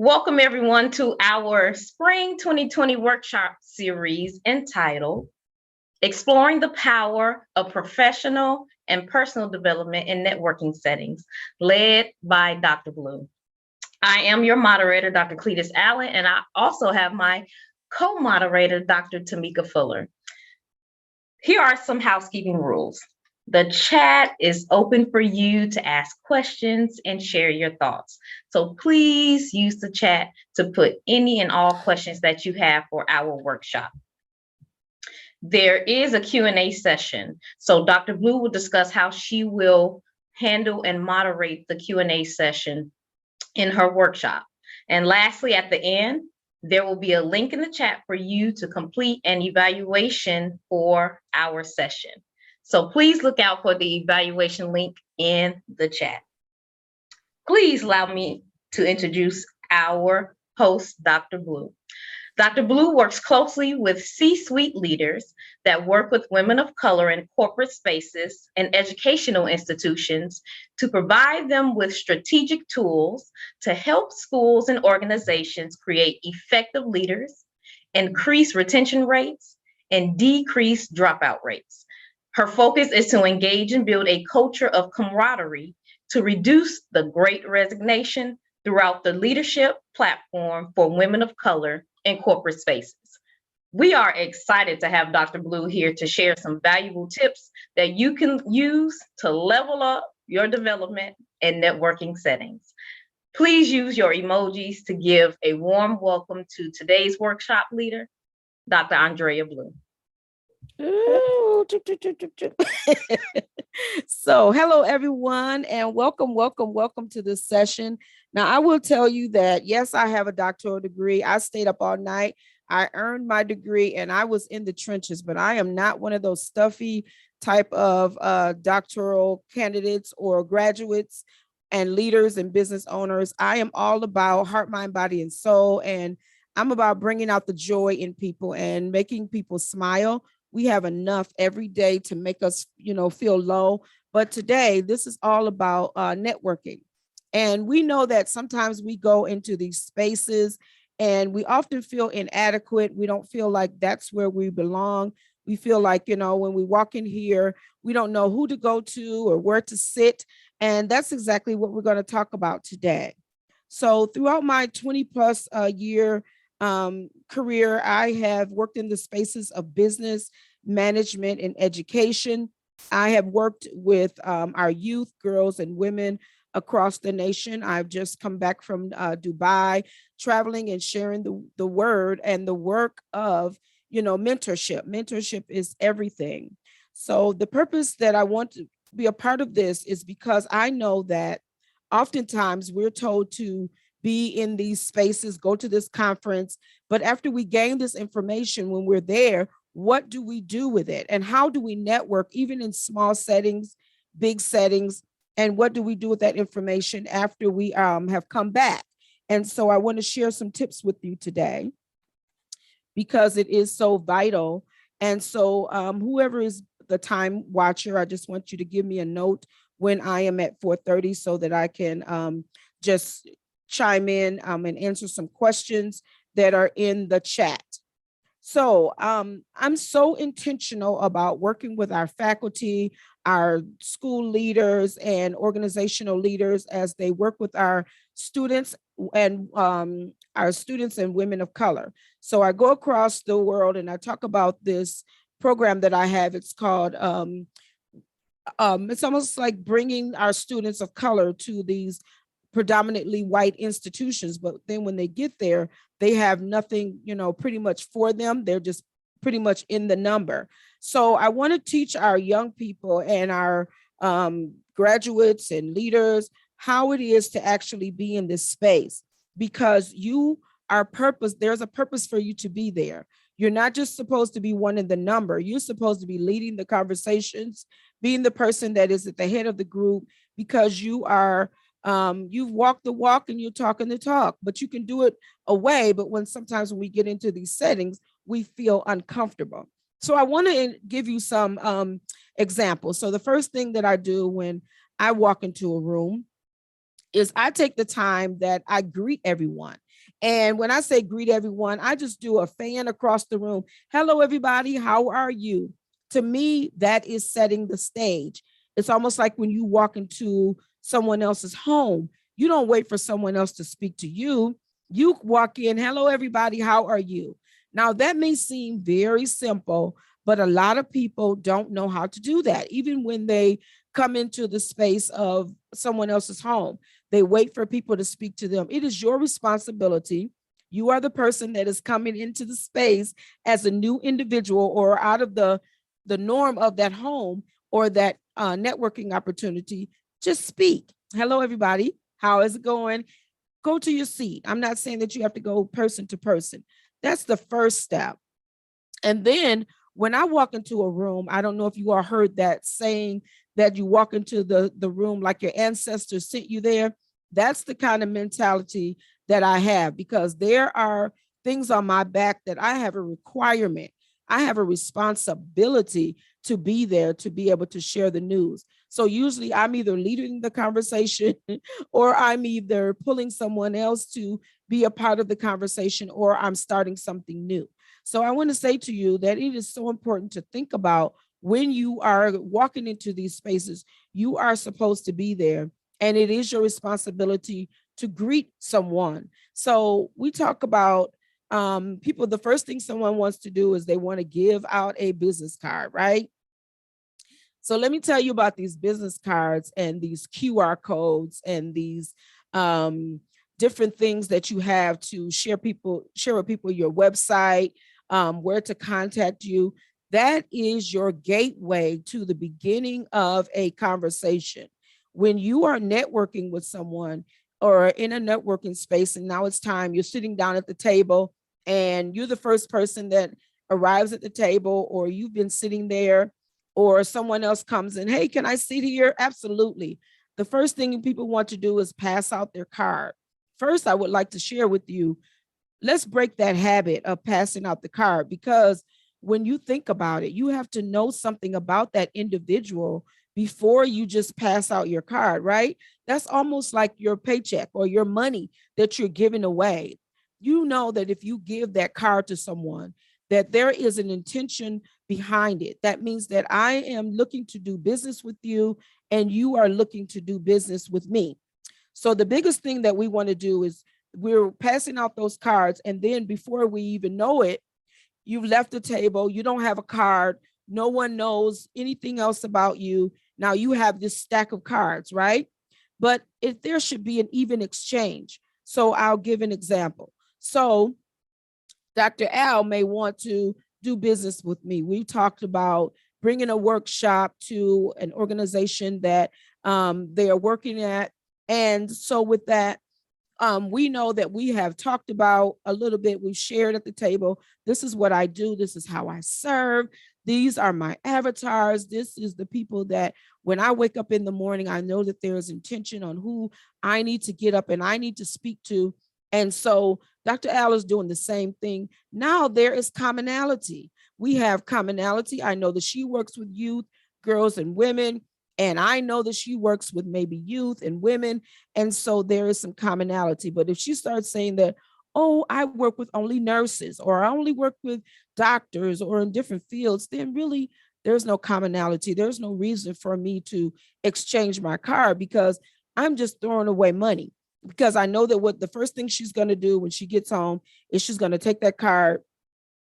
Welcome everyone to our Spring 2020 workshop series entitled Exploring the Power of Professional and Personal Development in Networking Settings, led by Dr. Blue. I am your moderator, Dr. Cletus Allen, and I also have my co-moderator, Dr. Tamika Fuller. Here are some housekeeping rules. The chat is open for you to ask questions and share your thoughts. So please use the chat to put any and all questions that you have for our workshop. There is a Q&A session. So Dr. Blue will discuss how she will handle and moderate the Q&A session in her workshop. And lastly, at the end, there will be a link in the chat for you to complete an evaluation for our session. So please look out for the evaluation link in the chat. Please allow me to introduce our host, Dr. Blue. Dr. Blue works closely with C-suite leaders that work with women of color in corporate spaces and educational institutions to provide them with strategic tools to help schools and organizations create effective leaders, increase retention rates, and decrease dropout rates. Her focus is to engage and build a culture of camaraderie to reduce the Great Resignation throughout the leadership platform for women of color in corporate spaces. We are excited to have Dr. Blue here to share some valuable tips that you can use to level up your development in networking settings. Please use your emojis to give a warm welcome to today's workshop leader, Dr. Andrea Blue. So hello everyone, and welcome to this session. Now I will tell you that yes, I have a doctoral degree. I stayed up all night. I earned my degree and I was in the trenches, but I am not one of those stuffy type of doctoral candidates or graduates and leaders and business owners. I am all about heart, mind, body, and soul, and I'm about bringing out the joy in people and making people smile. We have enough every day to make us, feel low. But today, this is all about networking. And we know that sometimes we go into these spaces and we often feel inadequate. We don't feel like that's where we belong. We feel like, when we walk in here, we don't know who to go to or where to sit. And that's exactly what we're going to talk about today. So throughout my 20 plus year career, I have worked in the spaces of business, management, and education. I have worked with our youth, girls, and women across the nation. I've just come back from Dubai, traveling and sharing the word and the work of, mentorship. Mentorship is everything. So the purpose that I want to be a part of this is because I know that oftentimes we're told to be in these spaces, go to this conference. But after we gain this information, when we're there, what do we do with it? And how do we network, even in small settings, big settings? And what do we do with that information after we have come back? And so I want to share some tips with you today because it is so vital. And so whoever is the time watcher, I just want you to give me a note when I am at 4:30 so that I can just chime in and answer some questions that are in the chat. So I'm so intentional about working with our faculty, our school leaders, and organizational leaders as they work with our students and women of color. So I go across the world and I talk about this program that I have. It's called it's almost like bringing our students of color to these predominantly white institutions, but then when they get there, they have nothing, pretty much for them. They're just pretty much in the number. So I want to teach our young people and our graduates and leaders how it is to actually be in this space, because there's a purpose for you to be there. You're not just supposed to be one in the number. You're supposed to be leading the conversations, being the person that is at the head of the group, because you are you've walked the walk and you're talking the talk, but you can do it away. But sometimes when we get into these settings, we feel uncomfortable. So I want to give you some examples. So the first thing that I do when I walk into a room is I take the time that I greet everyone. And when I say greet everyone, I just do a fan across the room. Hello, everybody. How are you? To me, that is setting the stage. It's almost like when you walk into someone else's home, you don't wait for someone else to speak to you. You walk in, hello, everybody. How are you? Now, that may seem very simple, but a lot of people don't know how to do that, even when they come into the space of someone else's home. They wait for people to speak to them. It is your responsibility. You are the person that is coming into the space as a new individual or out of the norm of that home or that networking opportunity. Just speak. Hello, everybody. How is it going? Go to your seat. I'm not saying that you have to go person to person. That's the first step. And then when I walk into a room, I don't know if you all heard that saying that you walk into the room like your ancestors sent you there. That's the kind of mentality that I have, because there are things on my back that I have a requirement. I have a responsibility to be there, to be able to share the news. So usually I'm either leading the conversation or I'm either pulling someone else to be a part of the conversation, or I'm starting something new. So I want to say to you that it is so important to think about when you are walking into these spaces, you are supposed to be there, and it is your responsibility to greet someone. So we talk about people, the first thing someone wants to do is they want to give out a business card, right? So let me tell you about these business cards and these QR codes and these different things that you have to share with people your website, where to contact you. That is your gateway to the beginning of a conversation. When you are networking with someone or in a networking space, and now it's time, you're sitting down at the table and you're the first person that arrives at the table, or you've been sitting there, or someone else comes in, hey, can I sit here? Absolutely. The first thing people want to do is pass out their card. First, I would like to share with you, let's break that habit of passing out the card, because when you think about it, you have to know something about that individual before you just pass out your card, right? That's almost like your paycheck or your money that you're giving away. You know that if you give that card to someone, that there is an intention behind it. That means that I am looking to do business with you and you are looking to do business with me. So the biggest thing that we want to do is we're passing out those cards, and then before we even know it, you've left the table, you don't have a card, no one knows anything else about you. Now you have this stack of cards, right? But if there should be an even exchange. So I'll give an example. So Dr. Al may want to do business with me. We talked about bringing a workshop to an organization that they are working at. And so with that, we know that we have talked about a little bit, we've shared at the table, this is what I do, this is how I serve, these are my avatars, this is the people that when I wake up in the morning, I know that there is intention on who I need to get up and I need to speak to. And so Dr. Al is doing the same thing. Now there is commonality. We have commonality. I know that she works with youth, girls and women, and I know that she works with maybe youth and women. And so there is some commonality. But if she starts saying that, oh, I work with only nurses, or I only work with doctors or in different fields, then really there's no commonality. There's no reason for me to exchange my card, because I'm just throwing away money. Because I know that what the first thing she's going to do when she gets home is she's going to take that card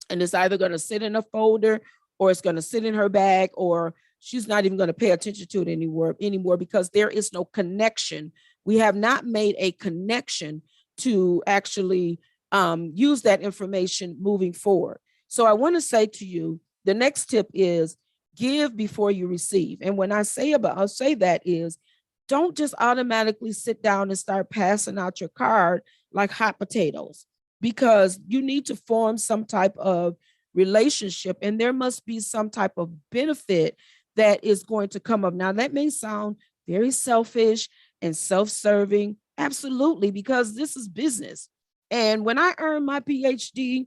and it's either going to sit in a folder or it's going to sit in her bag, or she's not even going to pay attention to it anymore, because there is no connection. We have not made a connection to actually use that information moving forward. So I want to say to you, the next tip is give before you receive. And when I'll say that is, don't just automatically sit down and start passing out your card like hot potatoes, because you need to form some type of relationship and there must be some type of benefit that is going to come up. Now, that may sound very selfish and self-serving. Absolutely, because this is business. And when I earned my PhD,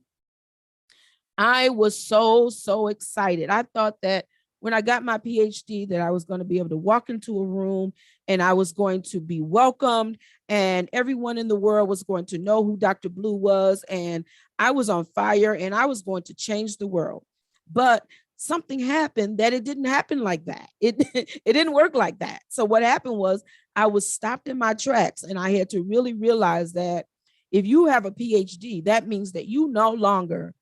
I was so excited. I thought that when I got my PhD that I was going to be able to walk into a room and I was going to be welcomed and everyone in the world was going to know who Dr. Blue was. And I was on fire and I was going to change the world. But something happened that it didn't happen like that. It didn't work like that. So what happened was I was stopped in my tracks and I had to really realize that if you have a PhD, that means that you no longer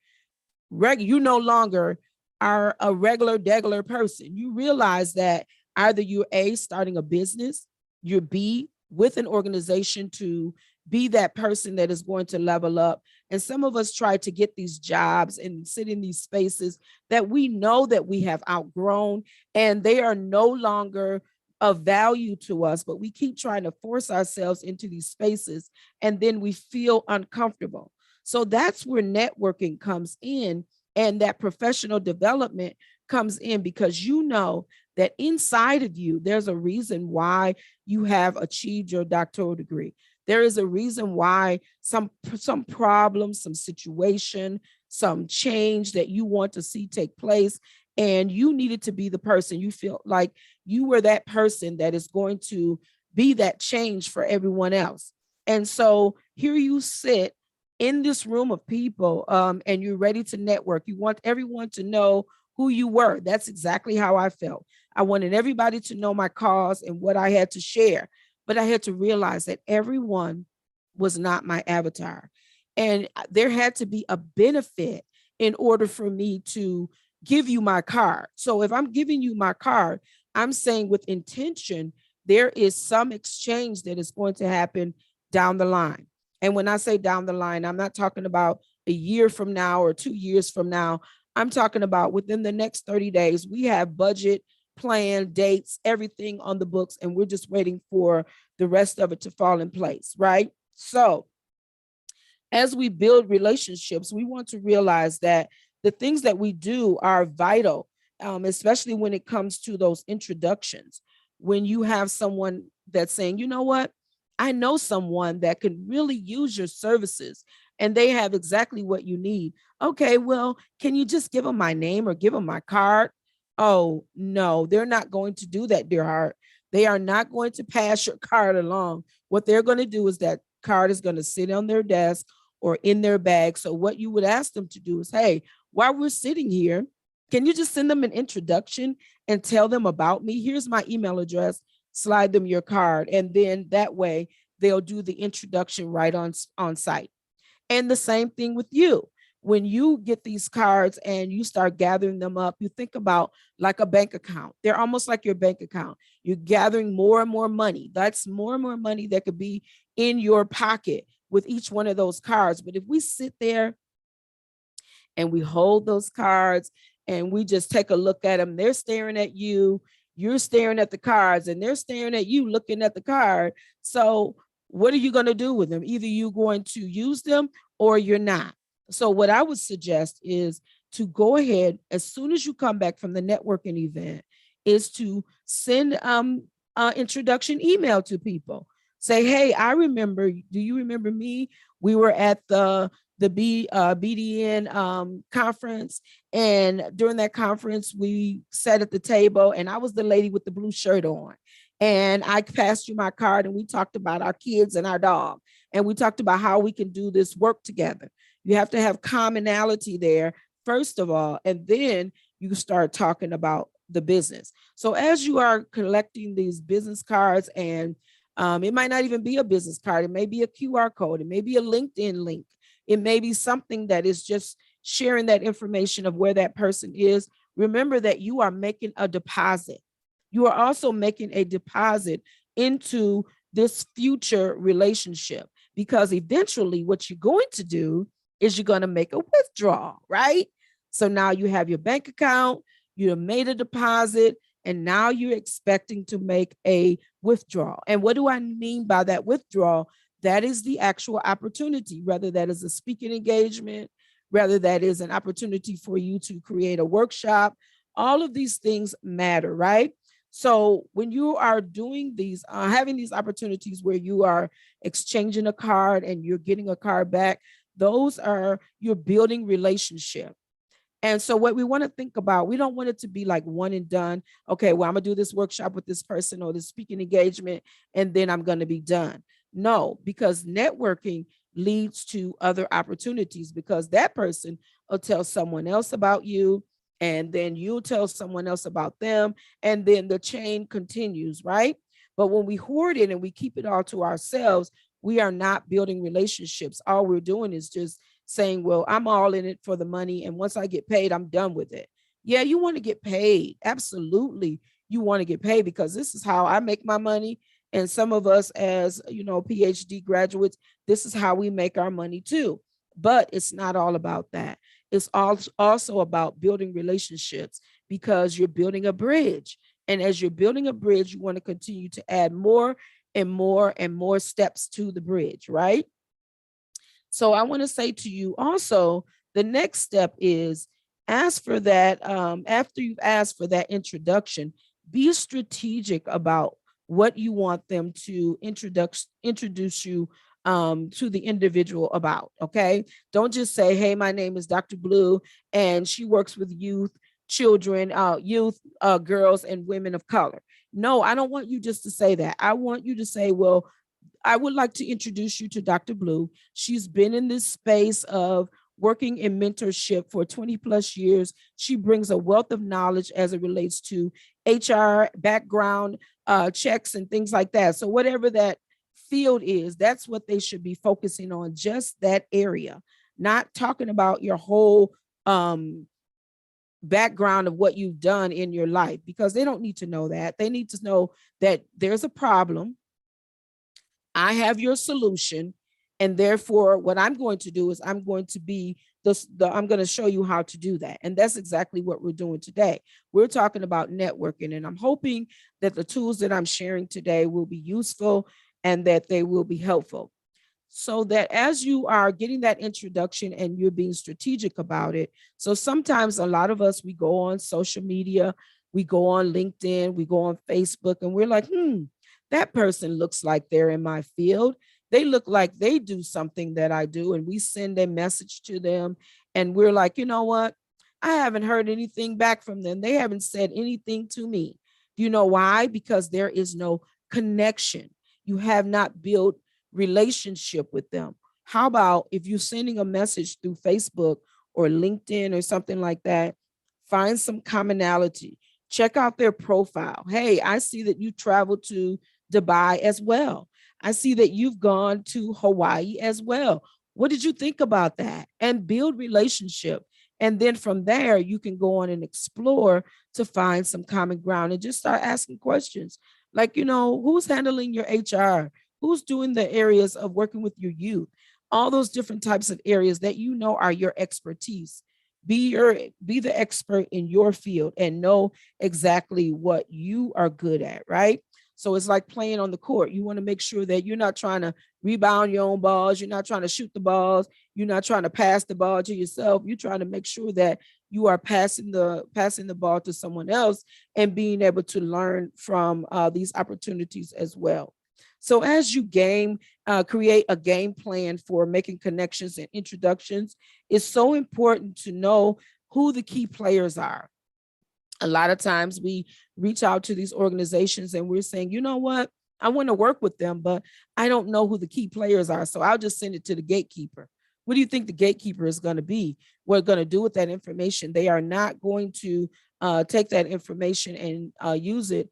are a regular degular person. You realize that either you're A, starting a business, you're B, with an organization to be that person that is going to level up. And some of us try to get these jobs and sit in these spaces that we know that we have outgrown and they are no longer of value to us, but we keep trying to force ourselves into these spaces and then we feel uncomfortable. So that's where networking comes in and that professional development comes in, because you know that inside of you, there's a reason why you have achieved your doctoral degree. There is a reason why some problem, some situation, some change that you want to see take place. And you needed to be the person. You feel like you were that person that is going to be that change for everyone else. And so here you sit in this room of people, and you're ready to network. You want everyone to know who you were. That's exactly how I felt. I wanted everybody to know my cause and what I had to share, but I had to realize that everyone was not my avatar. And there had to be a benefit in order for me to give you my card. So if I'm giving you my card, I'm saying with intention, there is some exchange that is going to happen down the line. And when I say down the line, I'm not talking about a year from now or 2 years from now. I'm talking about within the next 30 days, we have budget, plan, dates, everything on the books, and we're just waiting for the rest of it to fall in place, right? So as we build relationships, we want to realize that the things that we do are vital, especially when it comes to those introductions. When you have someone that's saying, you know what, I know someone that can really use your services and they have exactly what you need. Okay, well, can you just give them my name or give them my card? Oh, no, they're not going to do that, dear heart. They are not going to pass your card along. What they're going to do is that card is going to sit on their desk or in their bag. So what you would ask them to do is, hey, while we're sitting here, can you just send them an introduction and tell them about me? Here's my email address, slide them your card. And then that way they'll do the introduction right on site. And the same thing with you. When you get these cards and you start gathering them up, you think about like a bank account. They're almost like your bank account. You're gathering more and more money. That's more and more money that could be in your pocket with each one of those cards. But if we sit there and we hold those cards and we just take a look at them, they're staring at you, you're staring at the cards, and they're staring at you looking at the card. So what are you going to do with them? Either you're going to use them or you're not. So what I would suggest is to go ahead as soon as you come back from the networking event is to send introduction email to people. Say, hey, I remember, do you remember me? We were at the BDN conference. And during that conference, we sat at the table and I was the lady with the blue shirt on. And I passed you my card and we talked about our kids and our dog. And we talked about how we can do this work together. You have to have commonality there, first of all, and then you start talking about the business. So as you are collecting these business cards, and it might not even be a business card, it may be a QR code, it may be a LinkedIn link, it may be something that is just sharing that information of where that person is. Remember that you are making a deposit. You are also making a deposit into this future relationship, because eventually what you're going to do is you're going to make a withdrawal, right? So now you have your bank account, you have made a deposit, and now you're expecting to make a withdrawal. And what do I mean by that withdrawal? That is the actual opportunity, whether that is a speaking engagement, whether that is an opportunity for you to create a workshop. All of these things matter, right? So when you are doing these, having these opportunities where you are exchanging a card and you're getting a card back, those are, you're building relationship. And so what we want to think about, we don't want it to be like one and done. Okay, well, I'm gonna do this workshop with this person or this speaking engagement, and then I'm gonna be done. No, because networking leads to other opportunities, because that person will tell someone else about you, and then you'll tell someone else about them, and then the chain continues, right? But when we hoard it and we keep it all to ourselves, we are not building relationships. All we're doing is just saying, well, I'm all in it for the money, and once I get paid, I'm done with it. Yeah, you want to get paid. Absolutely. You want to get paid, because this is how I make my money. And some of us, as PhD graduates, this is how we make our money too. But it's not all about that. It's also about building relationships, because you're building a bridge. And as you're building a bridge, you want to continue to add more and more and more steps to the bridge, right? So I want to say to you also, the next step is ask for that. After you've asked for that introduction, be strategic about what you want them to introduce you to the individual about. Okay. Don't just say, hey, my name is Dr. Blue, and she works with youth, children, girls, and women of color. No, I don't want you just to say that. I want you to say, well, I would like to introduce you to Dr. Blue. She's been in this space of working in mentorship for 20 plus years. She brings a wealth of knowledge as it relates to HR background checks and things like that. So whatever that field is, that's what they should be focusing on, just that area, not talking about your whole background of what you've done in your life, because they don't need to know that. They need to know that there's a problem. I have your solution. And therefore, what I'm going to do is I'm going to be I'm going to show you how to do that. And that's exactly what we're doing today. We're talking about networking, and I'm hoping that the tools that I'm sharing today will be useful and that they will be helpful. So that as you are getting that introduction and you're being strategic about it. So sometimes a lot of us, we go on social media, we go on LinkedIn, we go on Facebook, and we're like, that person looks like they're in my field. They look like they do something that I do. And we send a message to them, and we're like, you know what? I haven't heard anything back from them. They haven't said anything to me. Do you know why? Because there is no connection. You have not built relationship with them. How about if you're sending a message through Facebook or LinkedIn or something like that, find some commonality. Check out their profile. Hey, I see that you traveled to Dubai as well. I see that you've gone to Hawaii as well. What did you think about that? And build relationship. And then from there, you can go on and explore to find some common ground and just start asking questions. Like, who's handling your HR? Who's doing the areas of working with your youth? All those different types of areas that are your expertise. Be the expert in your field and know exactly what you are good at, right? So it's like playing on the court. You want to make sure that you're not trying to rebound your own balls. You're not trying to shoot the balls. You're not trying to pass the ball to yourself. You're trying to make sure that you are passing the ball to someone else and being able to learn from these opportunities as well. So as you create a game plan for making connections and introductions, it's so important to know who the key players are. A lot of times we reach out to these organizations and we're saying, you know what, I want to work with them, but I don't know who the key players are. So I'll just send it to the gatekeeper. What do you think the gatekeeper is going to be? What going to do with that information? They are not going to take that information and use it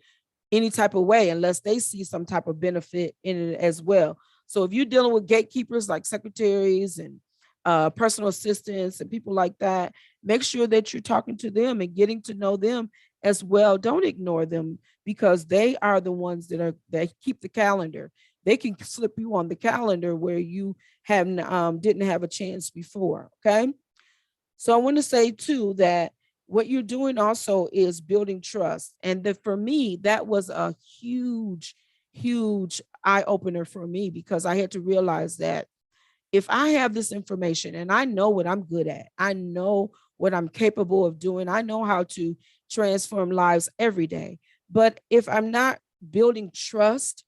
any type of way unless they see some type of benefit in it as well. So if you're dealing with gatekeepers like secretaries and personal assistants and people like that, make sure that you're talking to them and getting to know them as well. Don't ignore them, because they are the ones that keep the calendar. They can slip you on the calendar where you didn't have a chance before. Okay. So I want to say too that what you're doing also is building trust. And for me, that was a huge, huge eye opener for me, because I had to realize that if I have this information and I know what I'm good at, I know what I'm capable of doing, I know how to transform lives every day. But if I'm not building trust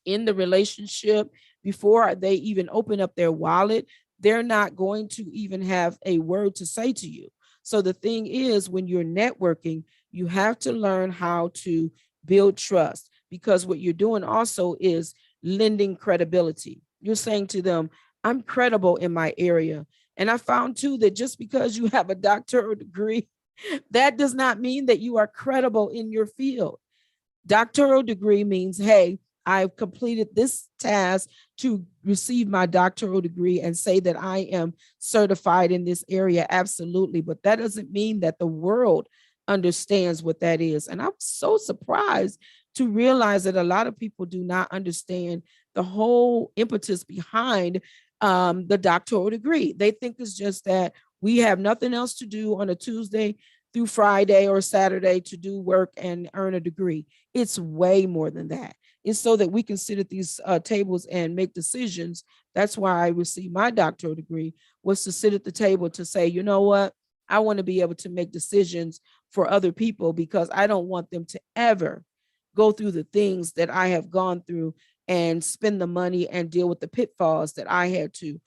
in the relationship before they even open up their wallet, they're not going to even have a word to say to you. So the thing is, when you're networking, you have to learn how to build trust, because what you're doing also is lending credibility. You're saying to them, I'm credible in my area. And I found too that just because you have a doctoral degree, that does not mean that you are credible in your field. Doctoral degree means, hey, I've completed this task to receive my doctoral degree and say that I am certified in this area. Absolutely. But that doesn't mean that the world understands what that is. And I'm so surprised to realize that a lot of people do not understand the whole impetus behind the doctoral degree. They think it's just that we have nothing else to do on a Tuesday through Friday or Saturday to do work and earn a degree. It's way more than that. It's so that we can sit at these tables and make decisions. That's why I received my doctoral degree, was to sit at the table to say, you know what? I want to be able to make decisions for other people, because I don't want them to ever go through the things that I have gone through and spend the money and deal with the pitfalls that I had to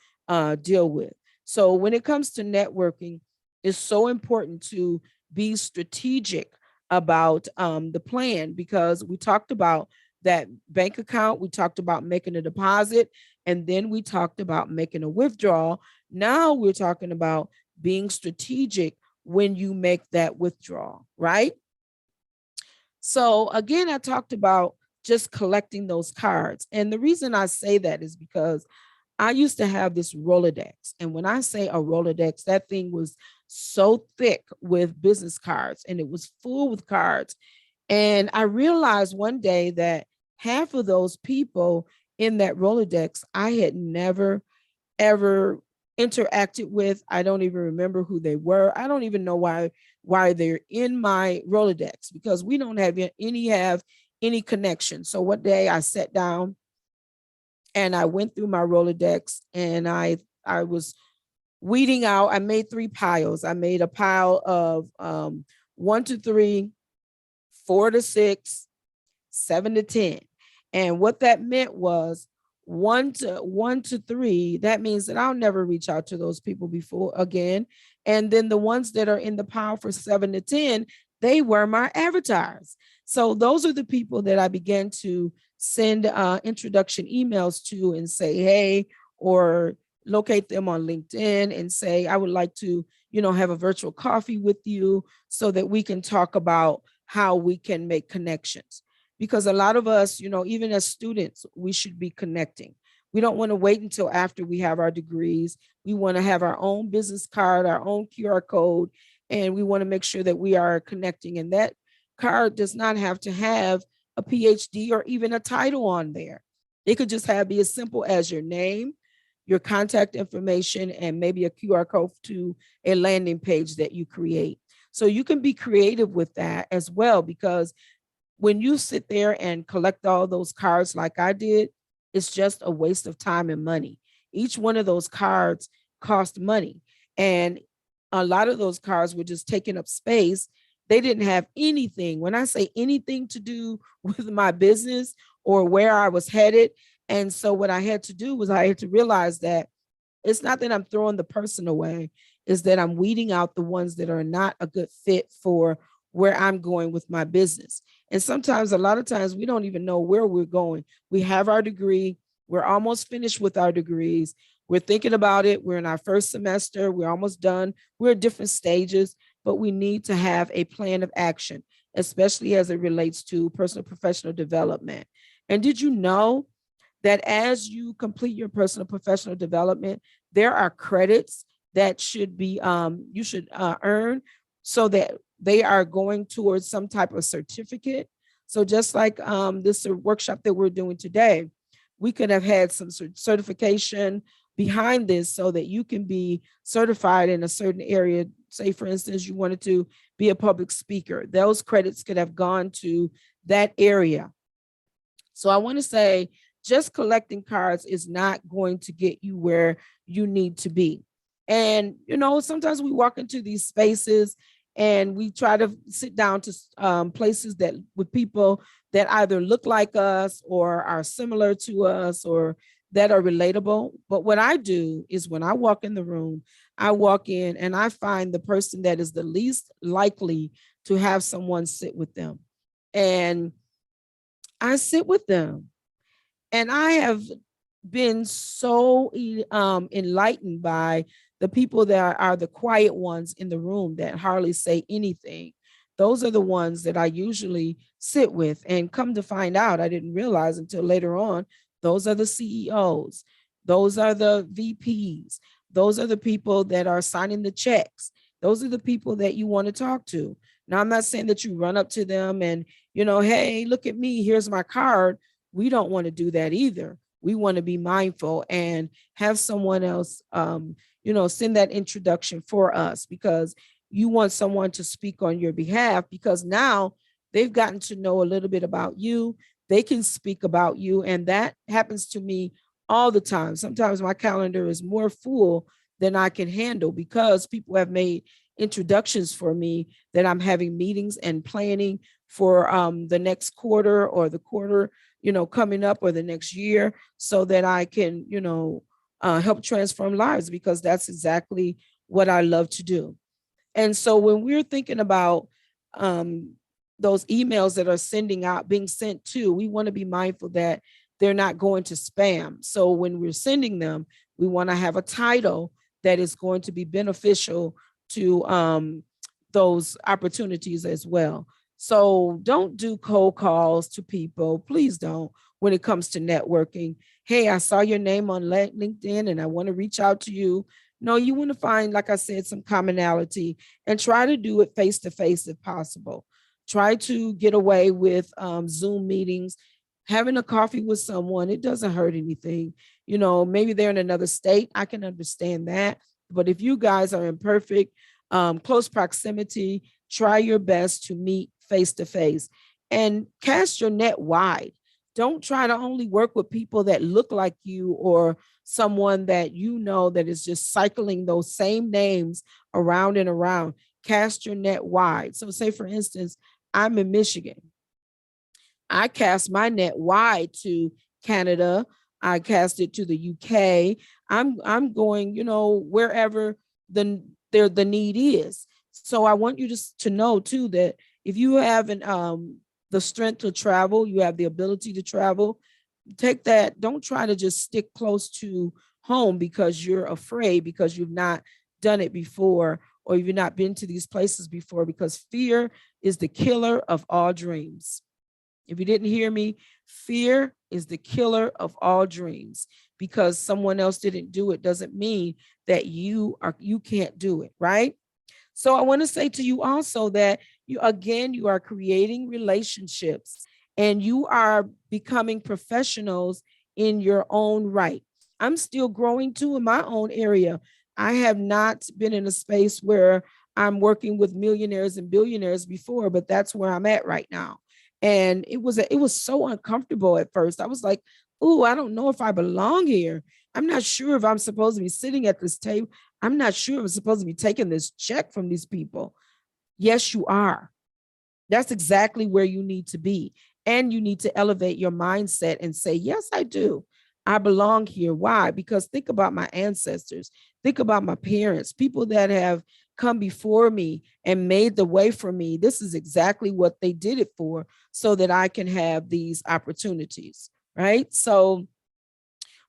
deal with. So when it comes to networking, it's so important to be strategic about the plan, because we talked about that bank account, we talked about making a deposit, and then we talked about making a withdrawal. Now we're talking about being strategic when you make that withdrawal, right? So again, I talked about just collecting those cards. And the reason I say that is because I used to have this Rolodex. And when I say a Rolodex, that thing was so thick with business cards, and it was full with cards. And I realized one day that half of those people in that Rolodex, I had never, ever interacted with. I don't even remember who they were. I don't even know why they're in my Rolodex, because we don't have any connection. So one day I sat down and I went through my Rolodex, and I was weeding out. I made 3 piles. I made a pile of 1 to 3, 4 to 6, 7 to 10. And what that meant was 1 to 3. That means that I'll never reach out to those people before again. And then the ones that are in the pile for 7 to 10, they were my avatars. So those are the people that I began to send introduction emails to and say, hey, or locate them on LinkedIn and say, I would like to, have a virtual coffee with you so that we can talk about how we can make connections. Because a lot of us, even as students, we should be connecting. We don't want to wait until after we have our degrees. We want to have our own business card, our own QR code, and we want to make sure that we are connecting. And that card does not have to have a PhD or even a title on there. It could just be as simple as your name, your contact information, and maybe a QR code to a landing page that you create. So you can be creative with that as well, because when you sit there and collect all those cards like I did, it's just a waste of time and money. Each one of those cards cost money. And a lot of those cards were just taking up space. They didn't have anything, when I say anything, to do with my business or where I was headed. And so what I had to do was I had to realize that it's not that I'm throwing the person away, is that I'm weeding out the ones that are not a good fit for where I'm going with my business. And sometimes, a lot of times, we don't even know where we're going. We have our degree. We're almost finished with our degrees. We're thinking about it. We're in our first semester. We're almost done. We're at different stages, but we need to have a plan of action, especially as it relates to personal professional development. And did you know that as you complete your personal professional development, there are credits that should be you should earn, so that they are going towards some type of certificate. So just like this workshop that we're doing today, we could have had some certification behind this so that you can be certified in a certain area. Say, for instance, you wanted to be a public speaker. Those credits could have gone to that area. So I want to say, just collecting cards is not going to get you where you need to be. And, sometimes we walk into these spaces and we try to sit down to places that with people that either look like us or are similar to us, or that are relatable. But what I do is when I walk in the room, I walk in and I find the person that is the least likely to have someone sit with them. And I sit with them. And I have been so enlightened by the people that are the quiet ones in the room that hardly say anything. Those are the ones that I usually sit with. And come to find out, I didn't realize until later on, those are the CEOs, those are the VPs, those are the people that are signing the checks. Those are the people that you want to talk to. Now, I'm not saying that you run up to them and, hey, look at me, here's my card. We don't want to do that either. We want to be mindful and have someone else, send that introduction for us, because you want someone to speak on your behalf, because now they've gotten to know a little bit about you. They can speak about you. And that happens to me all the time. Sometimes my calendar is more full than I can handle because people have made introductions for me that I'm having meetings and planning for the next quarter or the quarter coming up, or the next year, so that I can, help transform lives, because that's exactly what I love to do. And so when we're thinking about um, those emails that are being sent to, we want to be mindful that they're not going to spam. So when we're sending them, we want to have a title that is going to be beneficial to those opportunities as well. So don't do cold calls to people. Please don't, when it comes to networking. Hey, I saw your name on LinkedIn and I want to reach out to you. No, you want to find, like I said, some commonality and try to do it face to face if possible. Try to get away with Zoom meetings, having a coffee with someone. It doesn't hurt anything. Maybe they're in another state. I can understand that. But if you guys are in perfect close proximity, try your best to meet face to face and cast your net wide. Don't try to only work with people that look like you, or someone that that is just cycling those same names around and around. Cast your net wide. So say, for instance, I'm in Michigan. I cast my net wide to Canada. I cast it to the UK. I'm going, wherever the need is. So I want you to know too that if you have the strength to travel, you have the ability to travel, take that. Don't try to just stick close to home because you're afraid, because you've not done it before, or you've not been to these places before, because fear is the killer of all dreams. If you didn't hear me, fear is the killer of all dreams. Because someone else didn't do it doesn't mean that you can't do it, right? So I want to say to you also that you are creating relationships and you are becoming professionals in your own right. I'm still growing too in my own area. I have not been in a space where I'm working with millionaires and billionaires before, but that's where I'm at right now. And it was so uncomfortable at first. I was like, "Oh, I don't know if I belong here. I'm not sure if I'm supposed to be sitting at this table. I'm not sure if I'm supposed to be taking this check from these people." Yes, you are. That's exactly where you need to be. And you need to elevate your mindset and say, yes, I do. I belong here. Why? Because think about my ancestors. Think about my parents, people that have come before me and made the way for me. This is exactly what they did it for, so that I can have these opportunities, right? So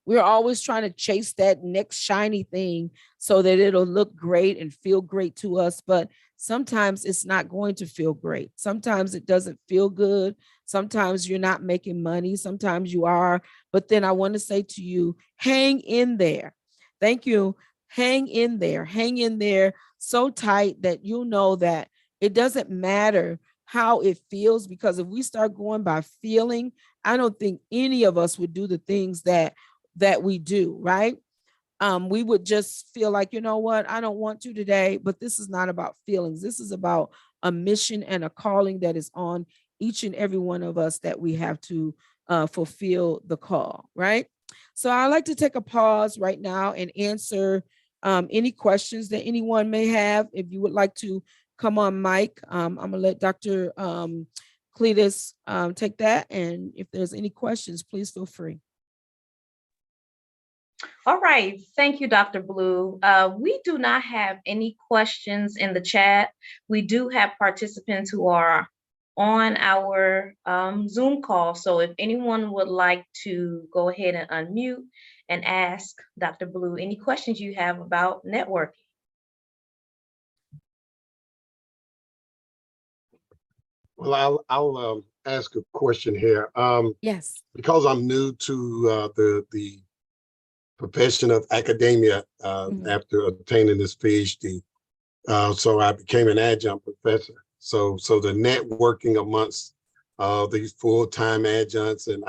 we're always trying to chase that next shiny thing so that it'll look great and feel great to us. But sometimes it's not going to feel great. Sometimes it doesn't feel good. Sometimes you're not making money. Sometimes you are. But then I want to say to you, hang in there. Thank you. Hang in there. Hang in there so tight that you'll know that it doesn't matter how it feels, because if we start going by feeling, I don't think any of us would do the things that we do, right? We would just feel like, you know what, I don't want to today. But this is not about feelings. This is about a mission and a calling that is on each and every one of us, that we have to fulfill the call, right? So I like to take a pause right now and answer any questions that anyone may have. If you would like to come on mic, I'm gonna let Dr. Cletus take that. And if there's any questions, please feel free. All right. Thank you, Dr. Blue. We do not have any questions in the chat. We do have participants who are on our Zoom call. So if anyone would like to go ahead and unmute and ask Dr. Blue any questions you have about networking. Well, I'll ask a question here. Yes. Because I'm new to the profession of academia after obtaining this PhD, so I became an adjunct professor. So the networking amongst these full-time adjuncts and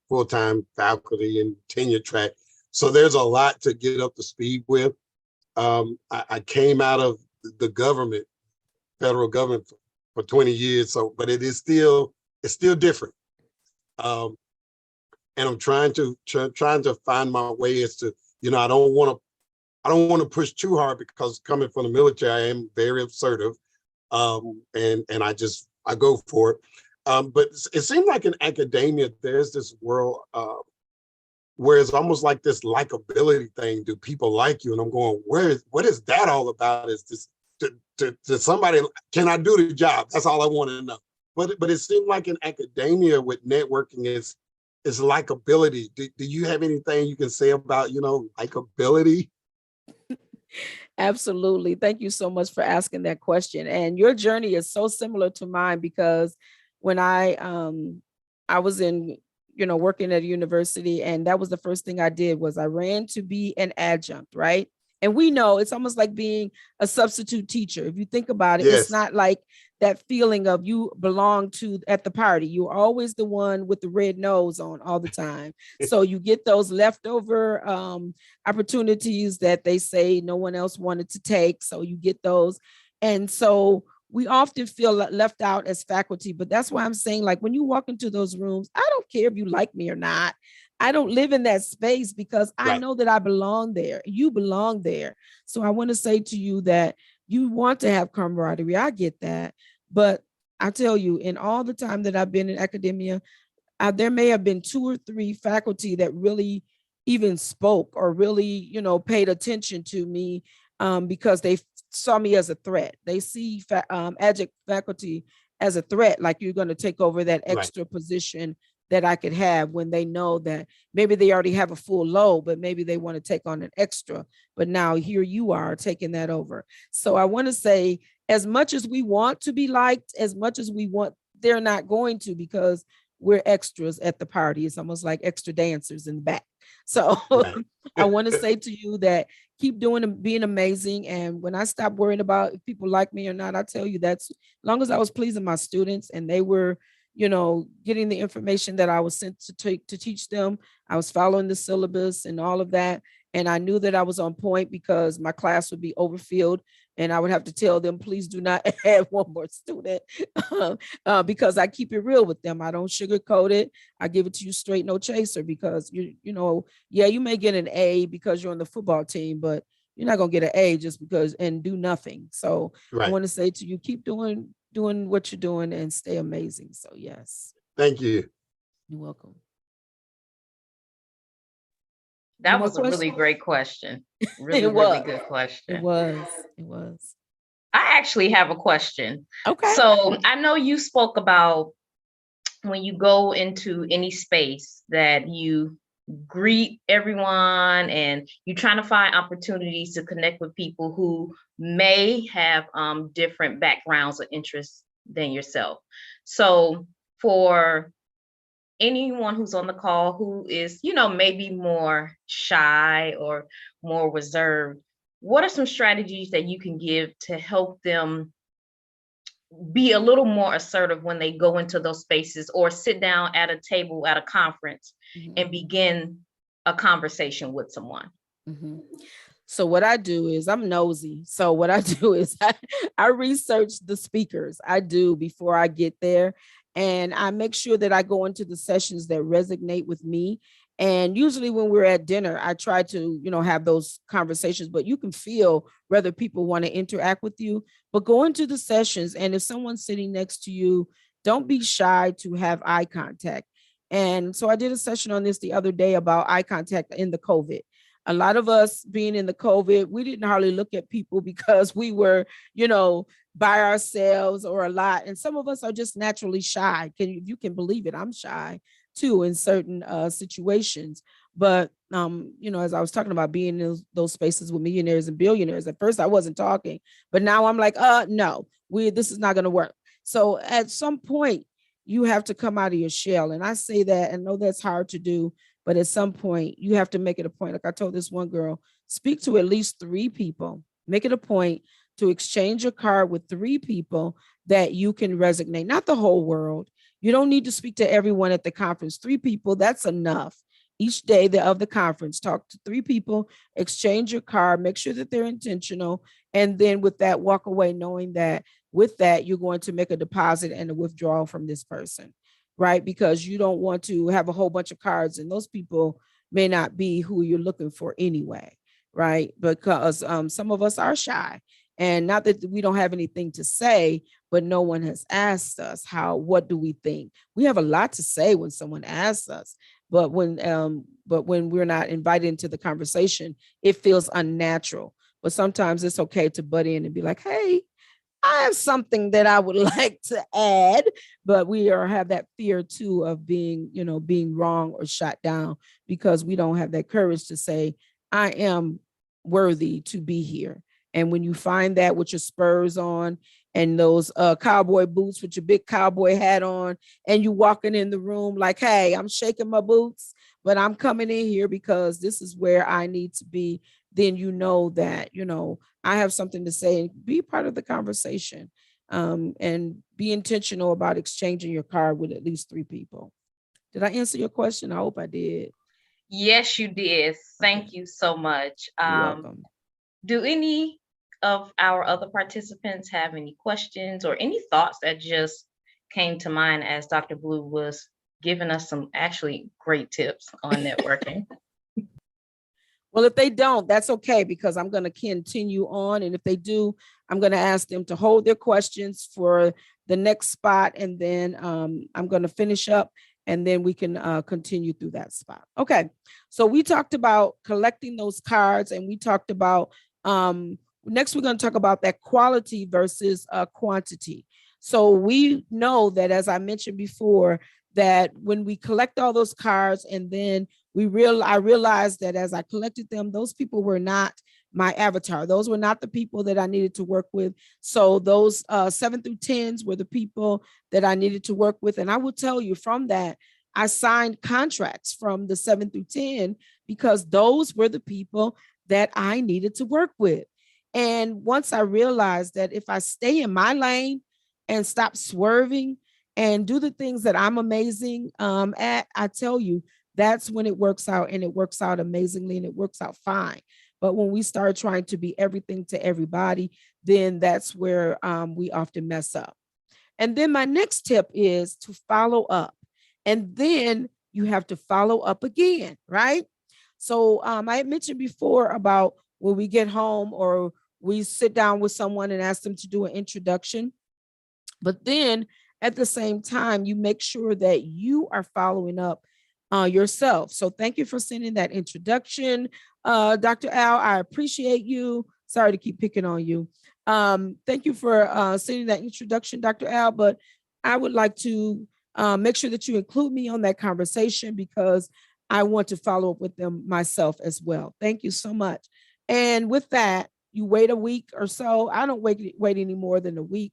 full-time faculty and tenure track. So there's a lot to get up to speed with. I came out of the government, federal government for 20 years. So, but it's still different. And I'm trying to find my way as to, I don't want to push too hard, because coming from the military, I am very assertive. And I go for it. But it seems like in academia, there's this world where it's almost like this likability thing. Do people like you? And I'm going, what is that all about? Is this to somebody, can I do the job? That's all I want to know. But it seems like in academia with networking is likability. Do you have anything you can say about, likability? Absolutely. Thank you so much for asking that question. And your journey is so similar to mine, because when I was in, working at a university, and that was the first thing I did was I ran to be an adjunct, right? And we know it's almost like being a substitute teacher. If you think about it, Yes. It's not like that feeling of you belong to at the party. You're always the one with the red nose on all the time. So you get those leftover opportunities that they say no one else wanted to take. So you get those. And so we often feel left out as faculty, but that's why I'm saying, like, when you walk into those rooms, I don't care if you like me or not. I don't live in that space, because I know that I belong there. You belong there. So I want to say to you that you want to have camaraderie. I get that. But I tell you, in all the time that I've been in academia, there may have been 2 or 3 faculty that really even spoke or really, paid attention to me, because they saw me as a threat. They see adjunct faculty as a threat, like you're going to take over that extra position that I could have, when they know that maybe they already have a full load, but maybe they want to take on an extra. But now here you are taking that over. So I want to say, as much as we want to be liked, as much as we want, they're not going to, because we're extras at the party. It's almost like extra dancers in the back. So I want to say to you that keep doing and being amazing. And when I stop worrying about if people like me or not, I tell you, that's as long as I was pleasing my students and they were, getting the information that I was sent to teach them. I was following the syllabus and all of that. And I knew that I was on point, because my class would be overfilled and I would have to tell them, please do not add one more student, because I keep it real with them. I don't sugarcoat it. I give it to you straight, no chaser, because you may get an A because you're on the football team, but you're not going to get an A just because and do nothing. So I want to say to you, keep doing what you're doing and stay amazing. So yes. Thank you. You're welcome. That was a really great question. Really, really good question. It was. I actually have a question. Okay. So I know you spoke about when you go into any space that you greet everyone and you're trying to find opportunities to connect with people who may have different backgrounds or interests than yourself. So for anyone who's on the call who is, maybe more shy or more reserved, what are some strategies that you can give to help them be a little more assertive when they go into those spaces or sit down at a table at a conference and begin a conversation with someone? So what I do is I'm nosy. So what I do is I research the speakers. I do before I get there. And I make sure that I go into the sessions that resonate with me. And usually when we're at dinner, I try to, have those conversations, but you can feel whether people want to interact with you, but go into the sessions. And if someone's sitting next to you, don't be shy to have eye contact. And so I did a session on this the other day about eye contact in the COVID. A lot of us being in the COVID, we didn't hardly look at people because we were, by ourselves or a lot. And some of us are just naturally shy. If you can believe it, I'm shy too in certain situations. But as I was talking about being in those spaces with millionaires and billionaires, at first I wasn't talking, but now I'm like, no, this is not going to work. So at some point, you have to come out of your shell. And I say that, and know that's hard to do, but at some point you have to make it a point. Like I told this one girl, speak to at least 3 people, make it a point to exchange your card with 3 people that you can resonate, not the whole world. You don't need to speak to everyone at the conference. 3 people, that's enough. Each day of the conference, talk to 3 people, exchange your card, make sure that they're intentional. And then with that, walk away knowing that with that, you're going to make a deposit and a withdrawal from this person, right? Because you don't want to have a whole bunch of cards and those people may not be who you're looking for anyway, right? Because some of us are shy. And not that we don't have anything to say, but no one has asked us what do we think? We have a lot to say when someone asks us, but when we're not invited into the conversation, it feels unnatural. But sometimes it's okay to butt in and be like, hey, I have something that I would like to add, but we have that fear too of being wrong or shot down because we don't have that courage to say, I am worthy to be here. And when you find that with your spurs on and those cowboy boots with your big cowboy hat on, and you walking in the room like, hey, I'm shaking my boots, but I'm coming in here because this is where I need to be, then you know that, I have something to say. Be part of the conversation and be intentional about exchanging your card with at least 3 people. Did I answer your question? I hope I did. Yes, you did. Thank you so much. You're welcome. Do any of our other participants have any questions or any thoughts that just came to mind as Dr. Blue was giving us some actually great tips on networking? Well, if they don't, that's okay, because I'm going to continue on. And if they do, I'm going to ask them to hold their questions for the next spot. And then I'm going to finish up and then we can continue through that spot. Okay. So we talked about collecting those cards and we talked about next, we're going to talk about that quality versus quantity. So we know that, as I mentioned before, that when we collect all those cards and then I realized that as I collected them, those people were not my avatar. Those were not the people that I needed to work with. So those 7 through 10s were the people that I needed to work with. And I will tell you from that, I signed contracts from the 7 through 10 because those were the people that I needed to work with. And once I realized that if I stay in my lane and stop swerving and do the things that I'm amazing at, I tell you, that's when it works out, and it works out amazingly and it works out fine. But when we start trying to be everything to everybody, then that's where we often mess up. And then my next tip is to follow up. And then you have to follow up again, right? So I had mentioned before about when we get home or we sit down with someone and ask them to do an introduction. But then at the same time, you make sure that you are following up yourself. So thank you for sending that introduction, Dr. Al. I appreciate you. Sorry to keep picking on you. Thank you for sending that introduction, Dr. Al. But I would like to make sure that you include me on that conversation because I want to follow up with them myself as well. Thank you so much. And with that, you wait a week or so. I don't wait any more than a week.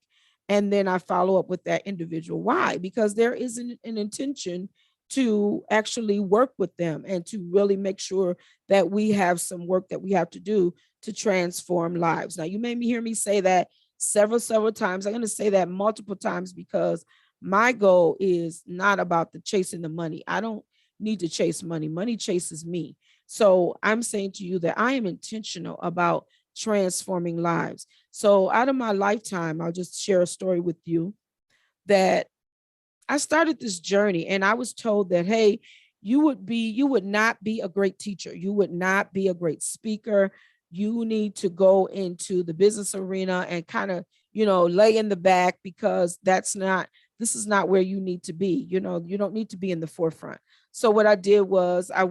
And then I follow up with that individual. Why? Because there is an intention to actually work with them and to really make sure that we have some work that we have to do to transform lives. Now, you made me hear me say that several times. I'm going to say that multiple times because my goal is not about chasing the money. I don't need to chase money. Money chases me. So I'm saying to you that I am intentional about transforming lives. So out of my lifetime, I'll just share a story with you that I started this journey and I was told that, hey, you would not be a great teacher. You would not be a great speaker. You need to go into the business arena and kind of, lay in the back because this is not where you need to be. You don't need to be in the forefront. So what I did was I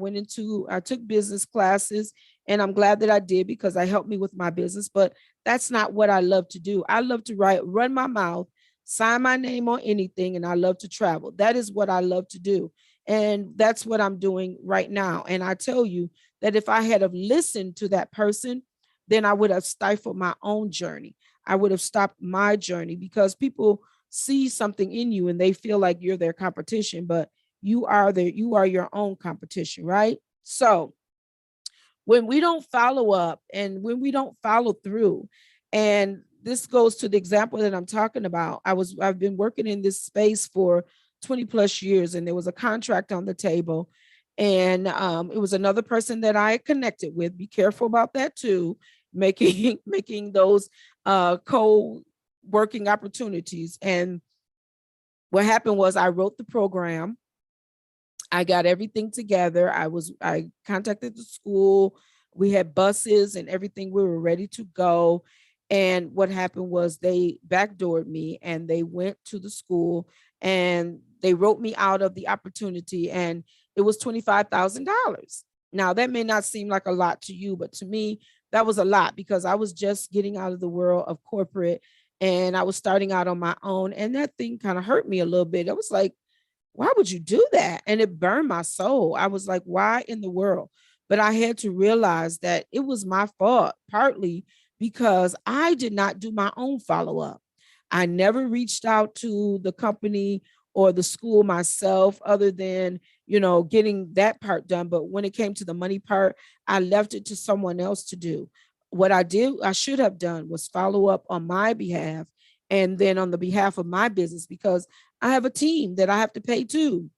took business classes, and I'm glad that I did because that helped me with my business. But that's not what I love to do. I love to run my mouth, sign my name on anything, and I love to travel. That is what I love to do. And that's what I'm doing right now. And I tell you that if I had have listened to that person, then I would have stifled my own journey. I would have stopped my journey because people see something in you and they feel like you're their competition, but you are your own competition, right? So when we don't follow up and when we don't follow through, and this goes to the example that I'm talking about. I've been working in this space for 20 plus years, and there was a contract on the table, and it was another person that I connected with. Be careful about that too, making making those co-working opportunities. And what happened was I wrote the program. I got everything together. I contacted the school. We had buses and everything. We were ready to go. And what happened was they backdoored me and they went to the school and they wrote me out of the opportunity, and it was $25,000. Now that may not seem like a lot to you, but to me, that was a lot because I was just getting out of the world of corporate and I was starting out on my own. And that thing kind of hurt me a little bit. It was like, why would you do that? And it burned my soul. I was like, why in the world? But I had to realize that it was my fault, partly because I did not do my own follow up. I never reached out to the company or the school myself, other than, getting that part done. But when it came to the money part, I left it to someone else to do. What I should have done was follow up on my behalf and then on the behalf of my business, because I have a team that I have to pay too.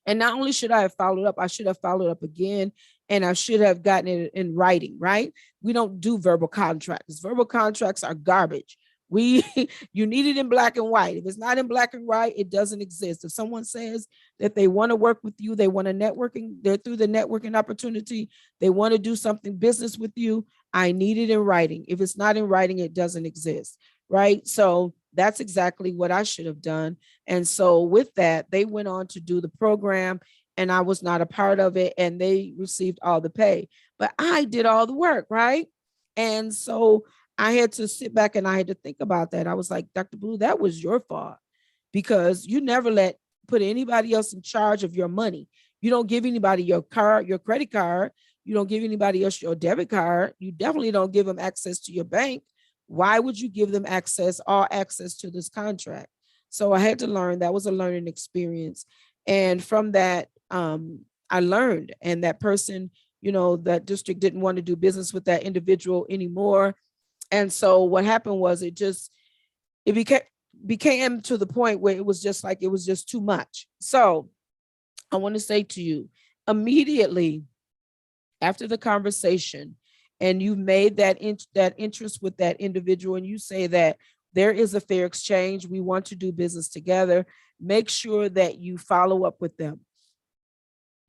And not only should I have followed up, I should have followed up again, and I should have gotten it in writing, right? We don't do verbal contracts. Verbal contracts are garbage. We you need it in black and white. If it's not in black and white, it doesn't exist. If someone says that they want to work with you, they want to networking, they're through the networking opportunity, they want to do something business with you, I need it in writing. If it's not in writing, it doesn't exist, right? So that's exactly what I should have done. And so with that, they went on to do the program, and I was not a part of it, and they received all the pay. But I did all the work, right? And so I had to sit back and I had to think about that. I was like, Dr. Blue, that was your fault because you never put anybody else in charge of your money. You don't give anybody your card, your credit card. You don't give anybody else your debit card. You definitely don't give them access to your bank. Why would you give them all access to this contract? So I had to learn. That was a learning experience. And from that, I learned. And that person, that district didn't want to do business with that individual anymore. And so what happened was it became to the point where it was just too much. So I want to say to you, immediately after the conversation, and you made that interest with that individual, and you say that there is a fair exchange, we want to do business together, make sure that you follow up with them.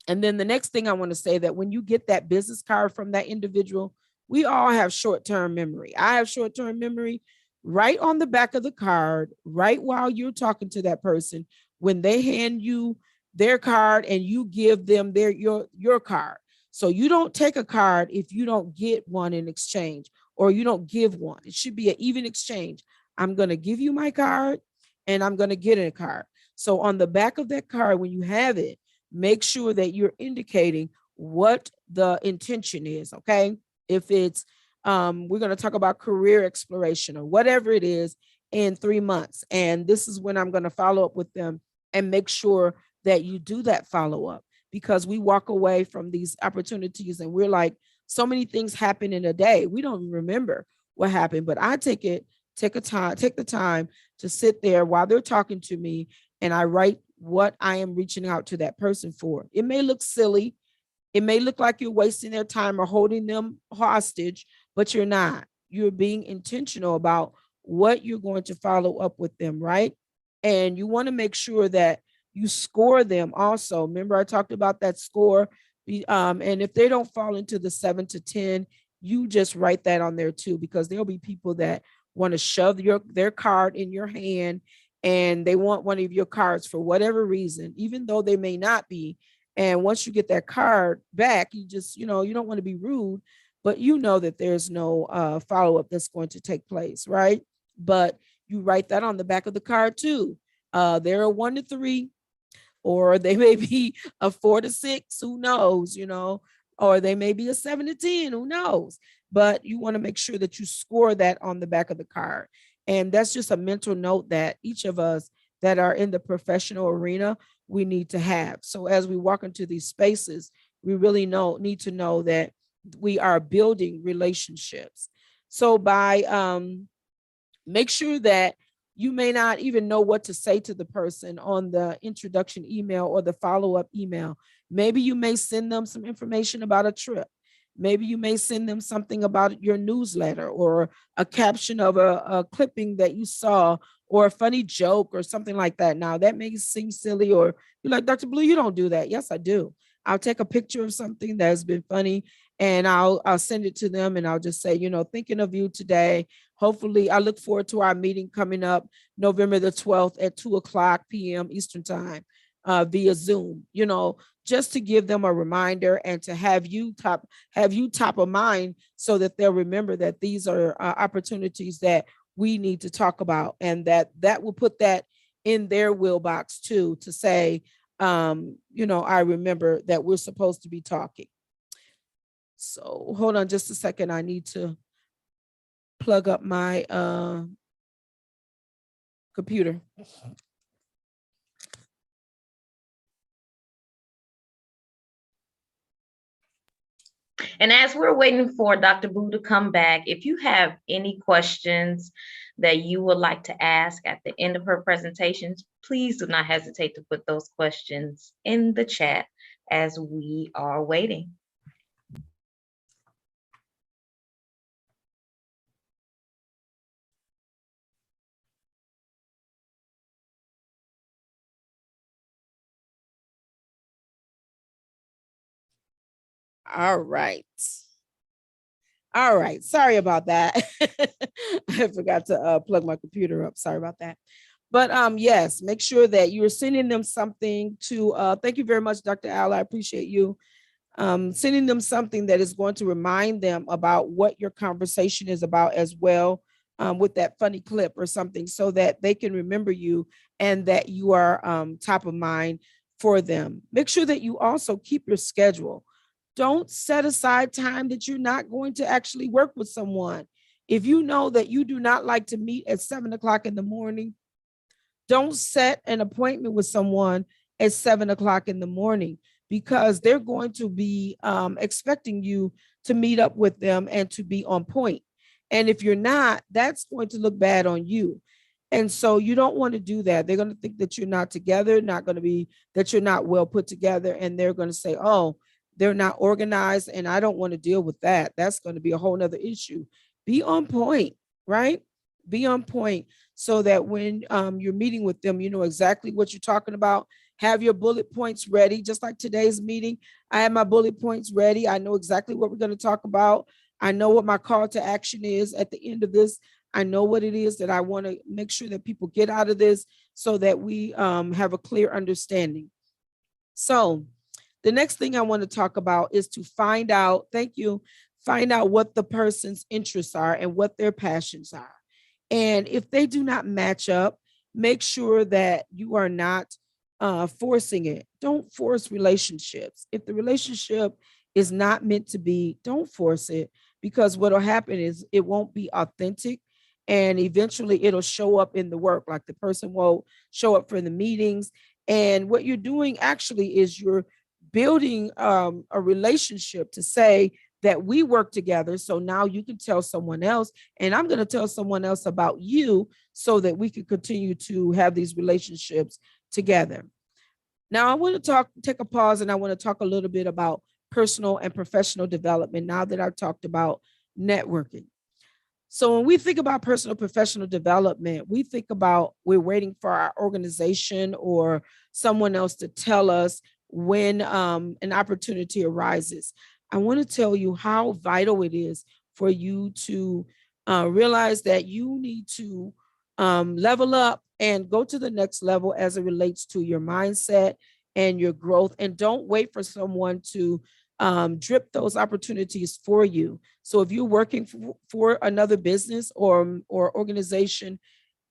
And then the next thing I want to say, that when you get that business card from that individual, we all have short-term memory. I have short-term memory. Right on the back of the card, right while you're talking to that person, when they hand you their card and you give them your card. So you don't take a card if you don't get one in exchange, or you don't give one. It should be an even exchange. I'm going to give you my card and I'm going to get a card. So on the back of that card, when you have it, make sure that you're indicating what the intention is. Okay. If it's, we're going to talk about career exploration or whatever it is in 3 months. And this is when I'm going to follow up with them, and make sure that you do that follow up, because we walk away from these opportunities and we're like, so many things happen in a day. We don't remember what happened, but I take the time to sit there while they're talking to me, and I write what I am reaching out to that person for. It may look silly. It may look like you're wasting their time or holding them hostage, but you're not. You're being intentional about what you're going to follow up with them, right? And you want to make sure that you score them also. Remember, I talked about that score. And if they don't fall into the 7 to 10, you just write that on there too, because there'll be people that want to shove their card in your hand and they want one of your cards for whatever reason, even though they may not be. And once you get that card back, you just, you don't want to be rude, but you know that there's no follow-up that's going to take place, right? But you write that on the back of the card too. They're a 1 to 3, or they may be a 4 to 6, who knows, or they may be a 7 to 10, who knows? But you want to make sure that you score that on the back of the card. And that's just a mental note that each of us that are in the professional arena, we need to have. So as we walk into these spaces, we really need to know that we are building relationships. So by make sure that you may not even know what to say to the person on the introduction email or the follow-up email. Maybe you may send them some information about a trip. Maybe you may send them something about your newsletter, or a caption of a clipping that you saw, or a funny joke or something like that. Now that may seem silly, or you're like, Dr. Blue, you don't do that. Yes, I do. I'll take a picture of something that has been funny, and I'll send it to them, and I'll just say, thinking of you today. Hopefully, I look forward to our meeting coming up November the 12th at 2:00 p.m. Eastern time via Zoom, just to give them a reminder and to have you top of mind, so that they'll remember that these are opportunities that we need to talk about, and that will put that in their will box too, to say, I remember that we're supposed to be talking. So hold on just a second. I need to plug up my computer. And as we're waiting for Dr. Boo to come back, if you have any questions that you would like to ask at the end of her presentations, please do not hesitate to put those questions in the chat as we are waiting. All right. Sorry about that. I forgot to plug my computer up. Sorry about that. But yes, make sure that you're sending them something to, thank you very much, Dr. Al. I appreciate you. Sending them something that is going to remind them about what your conversation is about as well, with that funny clip or something, so that they can remember you and that you are top of mind for them. Make sure that you also keep your schedule. Don't set aside time that you're not going to actually work with someone. If you know that you do not like to meet at 7:00 in the morning, don't set an appointment with someone at 7:00 in the morning, because they're going to be expecting you to meet up with them and to be on point. And if you're not, that's going to look bad on you. And so you don't want to do that. They're going to think that you're not together, that you're not well put together. And they're going to say, oh, they're not organized, and I don't want to deal with that. That's going to be a whole nother issue. Be on point, right? Be on point, so that when you're meeting with them, you know exactly what you're talking about. Have your bullet points ready. Just like today's meeting, I have my bullet points ready. I know exactly what we're going to talk about. I know what my call to action is at the end of this. I know what it is that I want to make sure that people get out of this, so that we have a clear understanding. So the next thing I want to talk about is to find out what the person's interests are and what their passions are. And if they do not match up, make sure that you are not forcing it. Don't force relationships. If the relationship is not meant to be, don't force it, because what will happen is it won't be authentic, and eventually it'll show up in the work. Like, the person won't show up for the meetings. And what you're doing actually is you're building a relationship to say that we work together. So now you can tell someone else, and I'm going to tell someone else about you, so that we can continue to have these relationships together. Now, I want to take a pause, and I want to talk a little bit about personal and professional development now that I've talked about networking. So when we think about personal professional development, we think about we're waiting for our organization or someone else to tell us when an opportunity arises. I want to tell you how vital it is for you to realize that you need to level up and go to the next level as it relates to your mindset and your growth. And don't wait for someone to drip those opportunities for you. So if you're working for another business or organization,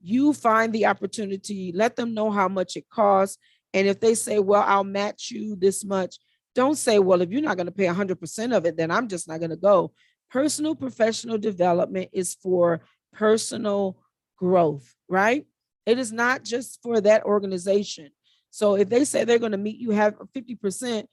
you find the opportunity, let them know how much it costs. And if they say, well, I'll match you this much, don't say, well, if you're not going to pay 100% of it, then I'm just not going to go. Personal professional development is for personal growth, right? It is not just for that organization. So if they say they're going to meet you have 50%,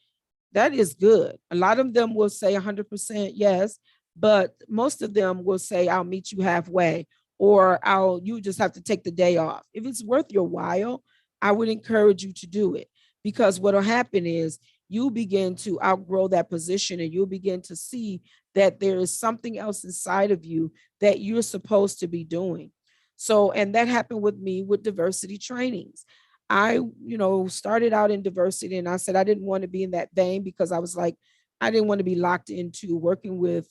that is good. A lot of them will say 100% yes, but most of them will say, I'll meet you halfway, or you just have to take the day off. If it's worth your while, I would encourage you to do it, because what will happen is you begin to outgrow that position, and you'll begin to see that there is something else inside of you that you're supposed to be doing. So, and that happened with me with diversity trainings. I, started out in diversity, and I said I didn't want to be in that vein, because I was like, I didn't want to be locked into working with,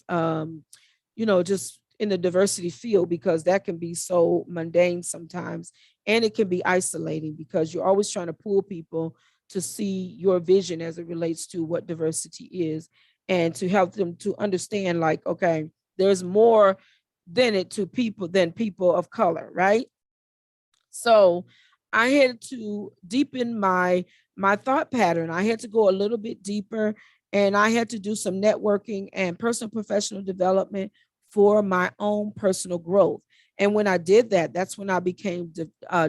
just in the diversity field, because that can be so mundane sometimes, and it can be isolating, because you're always trying to pull people to see your vision as it relates to what diversity is, and to help them to understand, like, okay, there's more than people of color, right? So I had to deepen my thought pattern. I had to go a little bit deeper, and I had to do some networking and personal professional development for my own personal growth. And when I did that, that's when I became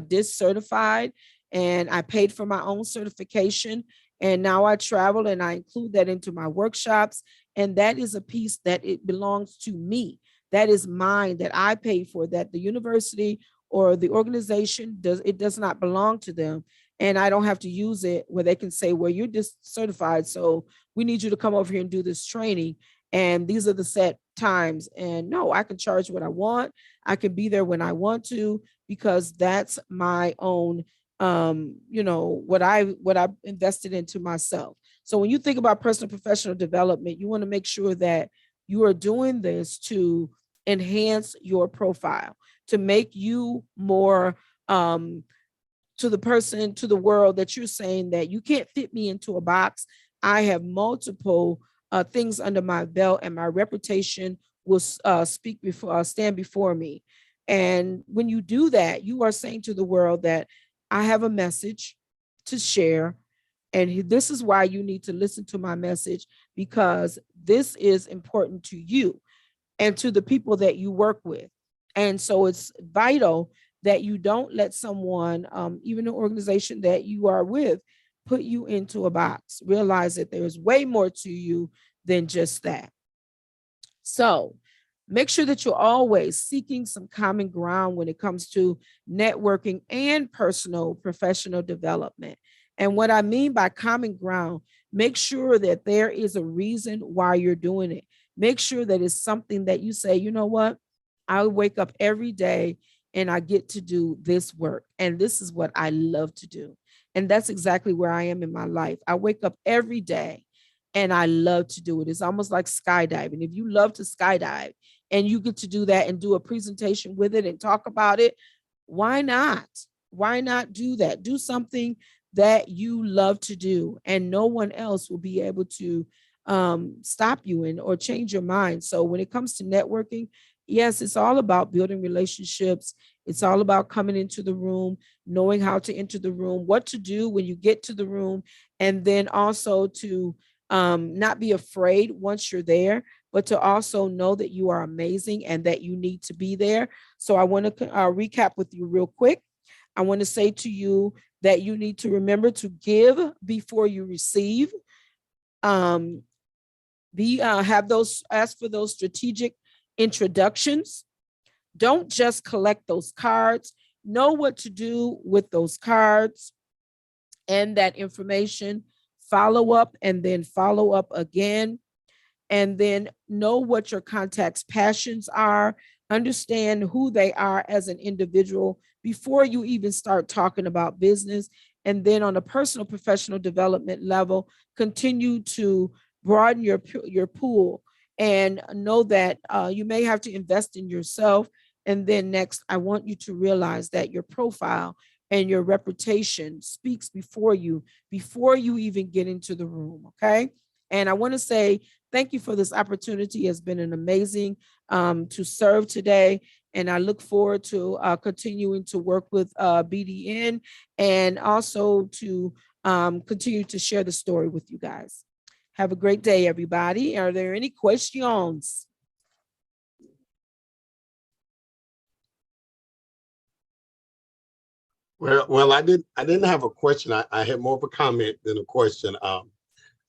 DIS certified, and I paid for my own certification. And now I travel and I include that into my workshops. And that is a piece that it belongs to me. That is mine, that I pay for, that the university or the organization does not belong to them. And I don't have to use it where they can say, well, you're DIS certified, so we need you to come over here and do this training. And these are the set times. And no, I can charge what I want. I can be there when I want to, because that's my own, what I invested into myself. So when you think about personal professional development, you want to make sure that you are doing this to enhance your profile, to make you more to the world, that you're saying that you can't fit me into a box. I have multiple things under my belt, and my reputation will stand before me. And when you do that, you are saying to the world that I have a message to share, and this is why you need to listen to my message, because this is important to you and to the people that you work with. And so it's vital that you don't let someone, even an organization that you are with, put you into a box. Realize that there's way more to you than just that. So make sure that you're always seeking some common ground when it comes to networking and personal professional development. And what I mean by common ground, make sure that there is a reason why you're doing it. Make sure that it's something that you say, you know what, I wake up every day and I get to do this work, and this is what I love to do. And that's exactly where I am in my life. I wake up every day and I love to do it. It's almost like skydiving. If you love to skydive and you get to do that and do a presentation with it and talk about it, why not? Why not do that? Do something that you love to do, and no one else will be able to stop you or change your mind. So when it comes to networking, yes, it's all about building relationships. It's all about coming into the room, knowing how to enter the room, what to do when you get to the room, and then also to not be afraid once you're there, but to also know that you are amazing and that you need to be there. So I want to recap with you real quick. I want to say to you that you need to remember to give before you receive. Ask for those strategic introductions. Don't just collect those cards. Know what to do with those cards and that information. Follow up, and then follow up again. And then know what your contact's passions are. Understand who they are as an individual before you even start talking about business. And then on a personal professional development level, continue to broaden your pool, and know that you may have to invest in yourself And then next, I want you to realize that your profile and your reputation speaks before you even get into the room. Okay. And I want to say thank you for this opportunity. It's been an amazing to serve today. And I look forward to continuing to work with BDN and also to continue to share the story with you guys. Have a great day, everybody. Are there any questions? Well, I didn't have a question. I had more of a comment than a question.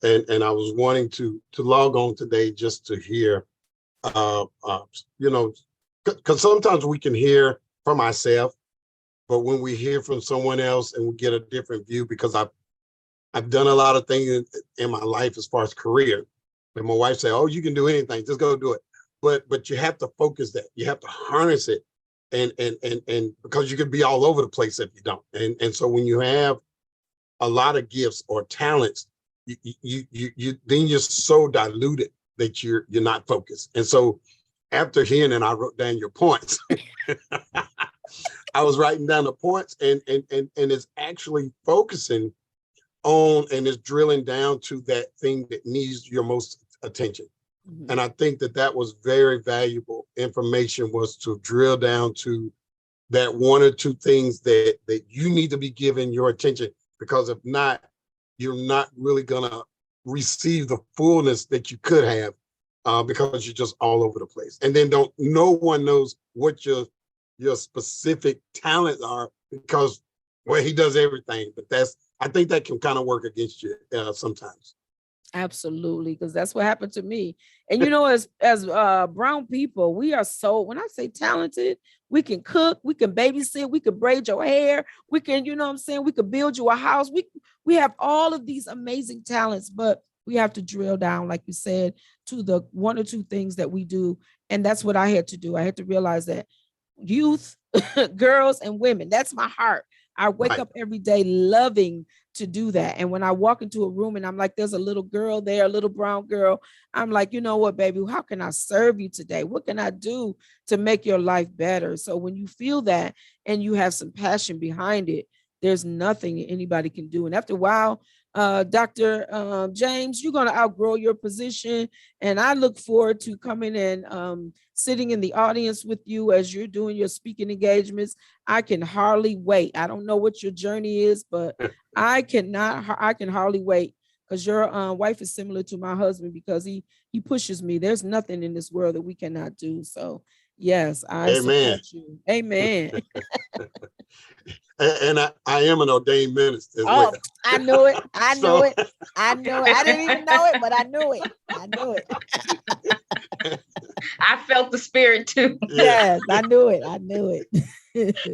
And I was wanting to log on today just to hear, you know, because sometimes we can hear from ourselves, but when we hear from someone else and we get a different view, because I've done a lot of things in my life as far as career, and my wife said, "Oh, you can do anything, just go do it." But you have to focus that, you have to harness it, and because you could be all over the place if you don't. And so when you have a lot of gifts or talents, you then you're so diluted that you're not focused. And so after hearing, and I wrote down your points. I was writing down the points, and it's actually focusing on, and it's drilling down to that thing that needs your most attention. Mm-hmm. And I think that was very valuable information, was to drill down to that one or two things that you need to be giving your attention, because if not, you're not really gonna receive the fullness that you could have, because you're just all over the place. And then no one knows what your specific talents are, because, well, he does everything. But I think that can kind of work against you sometimes. Absolutely, because that's what happened to me. And you know, as brown people, we are so, when I say talented, we can cook, we can babysit, we can braid your hair, we can, you know what I'm saying, we could build you a house. We have all of these amazing talents, but we have to drill down, like you said, to the one or two things that we do. And that's what I had to do. I had to realize that youth, girls and women, that's my heart. I wake up every day loving to do that. And when I walk into a room and I'm like, there's a little girl there, a little brown girl, I'm like, you know what, baby, how can I serve you today? What can I do to make your life better? So when you feel that and you have some passion behind it, there's nothing anybody can do. And after a while, Dr. James, you're going to outgrow your position. And I look forward to coming and sitting in the audience with you as you're doing your speaking engagements. I can hardly wait. I don't know what your journey is, but I can hardly wait, because your wife is similar to my husband, because he pushes me. There's nothing in this world that we cannot do. So yes, I support you. Amen. And I am an ordained minister as well. I knew it. I knew it. I didn't even know it, but I knew it. I felt the spirit too. Yes, I knew it.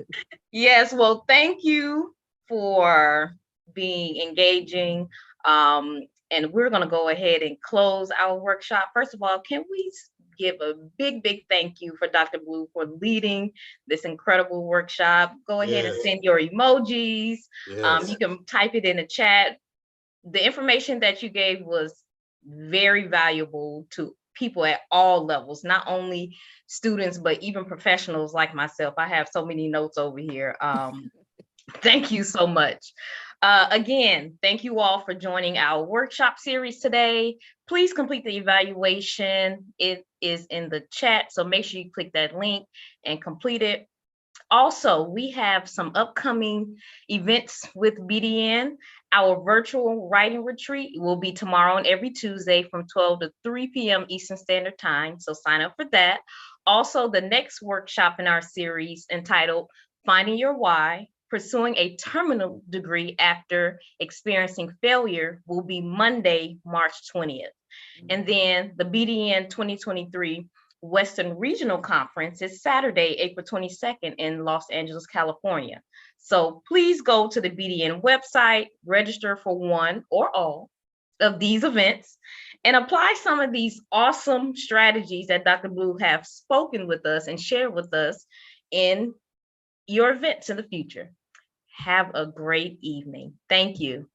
Yes, well, thank you for being engaging. And we're going to go ahead and close our workshop. First of all, can we give a big thank you for Dr. Blue for leading this incredible workshop? Go ahead and send your emojis. Yes. You can type it in the chat. The information that you gave was very valuable to people at all levels, not only students, but even professionals like myself. I have so many notes over here. Thank you so much. Again, thank you all for joining our workshop series today. Please complete the evaluation. It is in the chat, so make sure you click that link and complete it. Also, we have some upcoming events with BDN. Our virtual writing retreat will be tomorrow and every Tuesday from 12 to 3 p.m. Eastern Standard Time, so sign up for that. Also, the next workshop in our series, entitled Finding Your Why, Pursuing a Terminal Degree After Experiencing Failure, will be Monday, March 20th. And then the BDN 2023 Western Regional Conference is Saturday, April 22nd in Los Angeles, California. So please go to the BDN website, register for one or all of these events, and apply some of these awesome strategies that Dr. Blue have spoken with us and shared with us in your events in the future. Have a great evening. Thank you.